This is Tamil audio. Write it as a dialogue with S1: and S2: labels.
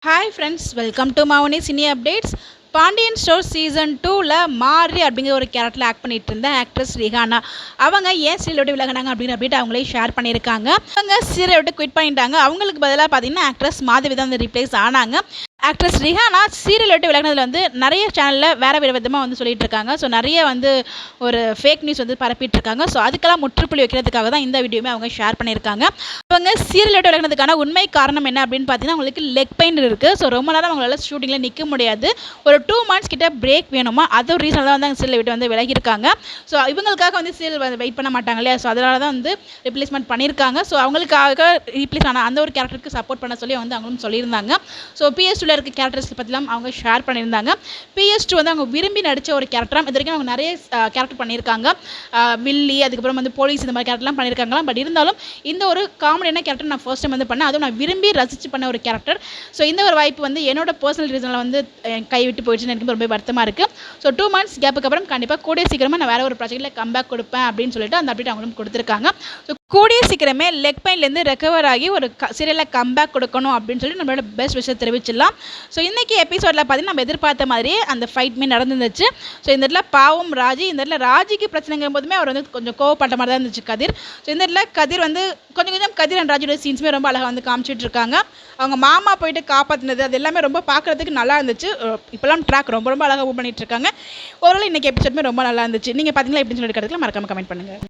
S1: Hi friends, welcome to Mouni cine updates. Pandian store season 2ல் மாரி அப்படிங்கிற ஒரு கேரக்டரில் ஆக்ட் பண்ணிட்டு இருந்த ஆக்ட்ரஸ் ரிஹானா அவங்க ஏன் சீரியல் விட்டு விலகினாங்க அப்படிங்கிற அப்டேட் அவங்களே ஷேர் பண்ணியிருக்காங்க. அவங்க சீரியல் விட்டு குவிட் பண்ணிட்டாங்க. அவங்களுக்கு பதிலாக பார்த்தீங்கன்னா ஆக்ட்ரஸ் மாதவி தான் வந்து ரீப்ளேஸ் ஆனாங்க. ஆக்ட்ரஸ் ரிஹானா சீரியல் விட்டு விலகினதில் வந்து நிறைய சேனலில் வேறு வேறு விதமாக வந்து சொல்லிட்டு இருக்காங்க. ஸோ நிறைய வந்து ஒரு ஃபேக் நியூஸ் வந்து பரப்பிட்டு இருக்காங்க. ஸோ அதுக்கெல்லாம் முற்றுப்புள்ளி வைக்கிறதுக்காக தான் இந்த வீடியோமே அவங்க ஷேர் பண்ணியிருக்காங்க. அவங்க சீரியல் விட்டு விலகினதுக்கான உண்மை காரணம் என்ன அப்படின்னு பார்த்தீங்கன்னா அவங்களுக்கு லெக் பெயின் இருக்குது. ஸோ ரொம்ப நேரம் அவங்களால ஷூட்டிங்கில் நிற்க முடியாது. ஒரு 2 months கிட்ட பிரேக் வேணுமா, அது ஒரு ரீசனில் தான் அந்த சீரியல் விட்டு வந்து விலகியிருக்காங்க. ஸோ இவங்களுக்காக வந்து சீரியல் வெயிட் பண்ண மாட்டாங்க இல்லையா, ஸோ அதனால தான் வந்து ரிப்ளேஸ்மெண்ட் பண்ணியிருக்காங்க. ஸோ அவங்களுக்காக ரீப்ளேஸ் ஆன அந்த ஒரு கேரக்டருக்கு சப்போர்ட் பண்ண சொல்லி வந்து அவங்களும் சொல்லியிருந்தாங்க. ஸோ PS2 இருக்க கேரக்டர்ஸ் பற்றிலாம் அவங்க ஷேர் பண்ணியிருந்தாங்க. PS2 வந்து அவங்க விரும்பி நடித்த ஒரு கேரக்டராக இது வரைக்கும் அவங்க நிறைய கேரக்டர் பண்ணியிருக்காங்க. வில்லி, அதுக்கப்புறம் வந்து போலீஸ், இந்த மாதிரி கேரக்டர்லாம் பண்ணியிருக்காங்களாம். பட் இருந்தாலும் இந்த ஒரு காமெடியான கேரக்டர் நான் ஃபர்ஸ்ட் டைம் வந்து பண்ணேன். அதுவும் நான் விரும்பி ரசித்து பண்ண ஒரு கேரக்டர். ஸோ இந்த ஒரு வாய்ப்பு வந்து என்னோட பர்சனல் ரீசனில் வந்து கைவிட்டு போயிடுச்சுன்னு எனக்கு ரொம்ப வருத்தமாக இருக்குது. ஸோ 2 months கேப்புக்கு அப்புறம் கண்டிப்பாக கூடிய சீக்கிரமாக நான் வேறு ஒரு ப்ராஜெக்ட்டில் கம்பேக் கொடுப்பேன் அப்படின்னு சொல்லிட்டு அந்த அப்டேட் அவங்களும் கொடுத்துருக்காங்க. ஸோ கூடிய சீக்கிரமே லெக் பெயின்லேருந்து ரெக்கவர் ஆகி ஒரு சீரியலில் கம்பேக் கொடுக்கணும் அப்படின்னு சொல்லி நம்மளோட பெஸ்ட் விஷயம் தெரிவிச்சிடலாம். ஸோ இன்றைக்கி எபிசோடில் பார்த்தீங்கன்னா நம்ம எதிர்பார்த்த மாதிரியே அந்த ஃபைட்மே நடந்துருந்துச்சு. ஸோ இந்த இடத்துல பாவம் ராஜி, இந்த இடத்துல ராஜிக்கு பிரச்சனைங்கும் போதுமே அவர் வந்து கொஞ்சம் கோவப்பட்ட மாதிரி தான் இருந்துச்சு கதிர். ஸோ இந்த இடத்துல கதிர் வந்து கொஞ்சம் கதிர் அண்ட் ராஜியோட சீன்ஸுமே ரொம்ப அழகாக வந்து காமிச்சிட்டு இருக்காங்க. அவங்க மாமா போயிட்டு காப்பாற்றினது அது எல்லாமே ரொம்ப பார்க்குறதுக்கு நல்லா இருந்துச்சு. இப்போலாம் ட்ராக் ரொம்ப அழகாக மூவ் பண்ணிட்டு இருக்காங்க. ஓவரால் இன்றைக்கி எபிசோடுமே ரொம்ப நல்லா இருந்துச்சு. நீங்கள் பார்த்தீங்களா எப்படின்னு சொல்லி மறக்காம கமெண்ட் பண்ணுங்கள்.